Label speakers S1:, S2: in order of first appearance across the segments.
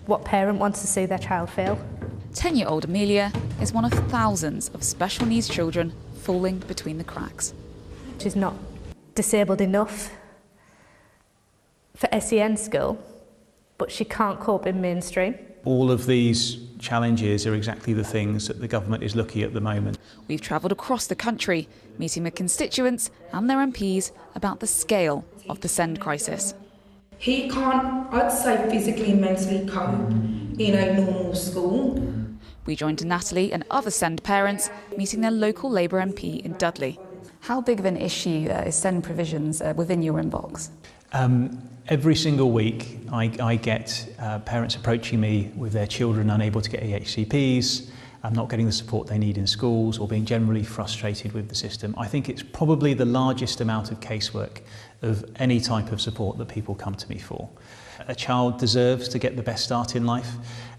S1: What parent wants to see their child fail?
S2: 10-year-old Amelia is one of thousands of special needs children falling between the cracks.
S1: She's not disabled enough for SEN school, but she can't cope in mainstream.
S3: All of these challenges are exactly the things that the government is looking at the moment.
S2: We've travelled across the country, meeting with constituents and their MPs about the scale of the SEND crisis.
S4: He can't, I'd say, physically and mentally cope in a normal school.
S2: We joined Natalie and other SEND parents meeting their local Labour MP in Dudley. How big of an issue is SEND provisions within your inbox?
S3: Every single week I get parents approaching me with their children unable to get EHCPs, not getting the support they need in schools, or being generally frustrated with the system. I think it's probably the largest amount of casework of any type of support that people come to me for. A child deserves to get the best start in life,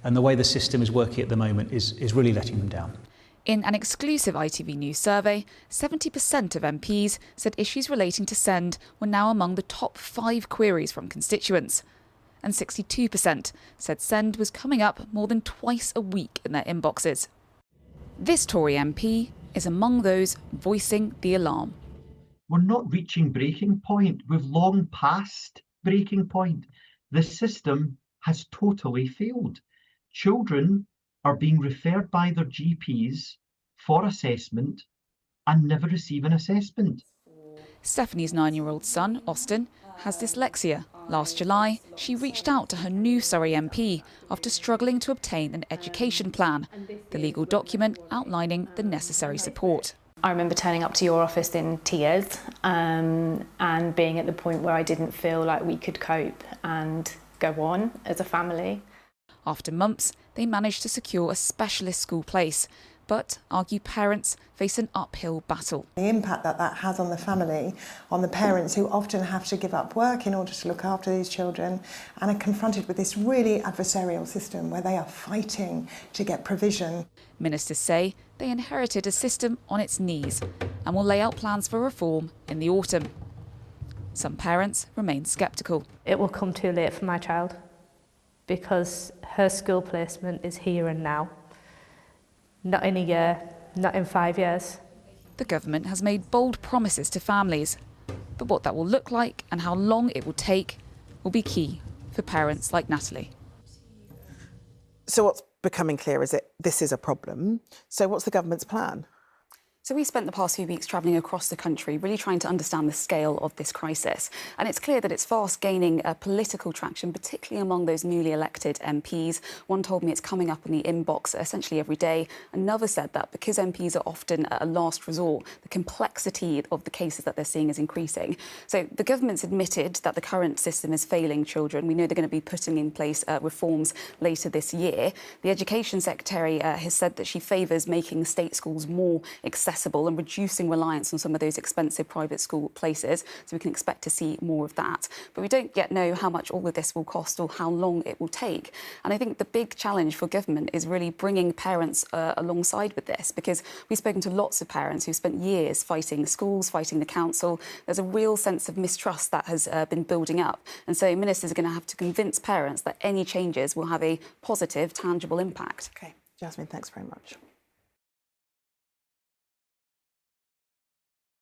S3: and the way the system is working at the moment is really letting them down.
S2: In an exclusive ITV News survey, 70% of MPs said issues relating to SEND were now among the top 5 queries from constituents. And 62% said SEND was coming up more than twice a week in their inboxes. This Tory MP is among those voicing the alarm.
S5: We're not reaching breaking point. We've long passed breaking point. The system has totally failed. Children are being referred by their GPs for assessment and never receive an assessment.
S2: Stephanie's 9-year-old son, Austin, has dyslexia. Last July, she reached out to her new Surrey MP after struggling to obtain an education plan, the legal document outlining the necessary support.
S6: I remember turning up to your office in tears and being at the point where I didn't feel like we could cope and go on as a family.
S2: After months, they managed to secure a specialist school place, but argue parents face an uphill battle.
S7: The impact that has on the family, on the parents who often have to give up work in order to look after these children and are confronted with this really adversarial system where they are fighting to get provision.
S2: Ministers say they inherited a system on its knees and will lay out plans for reform in the autumn. Some parents remain sceptical.
S1: It will come too late for my child because her school placement is here and now. Not in a year, not in 5 years.
S2: The government has made bold promises to families, but what that will look like and how long it will take will be key for parents like Natalie.
S8: So what's becoming clear is that this is a problem. So what's the government's plan?
S2: So we spent the past few weeks travelling across the country, really trying to understand the scale of this crisis. And it's clear that it's fast gaining political traction, particularly among those newly elected MPs. One told me it's coming up in the inbox essentially every day. Another said that because MPs are often a last resort, the complexity of the cases that they're seeing is increasing. So the government's admitted that the current system is failing children. We know they're going to be putting in place reforms later this year. The Education Secretary has said that she favours making state schools more accessible and reducing reliance on some of those expensive private school places. So we can expect to see more of that. But we don't yet know how much all of this will cost or how long it will take. And I think the big challenge for government is really bringing parents alongside with this, because we've spoken to lots of parents who've spent years fighting schools, fighting the council. There's a real sense of mistrust that has been building up. And so ministers are going to have to convince parents that any changes will have a positive, tangible impact.
S8: OK, Jasmine, thanks very much.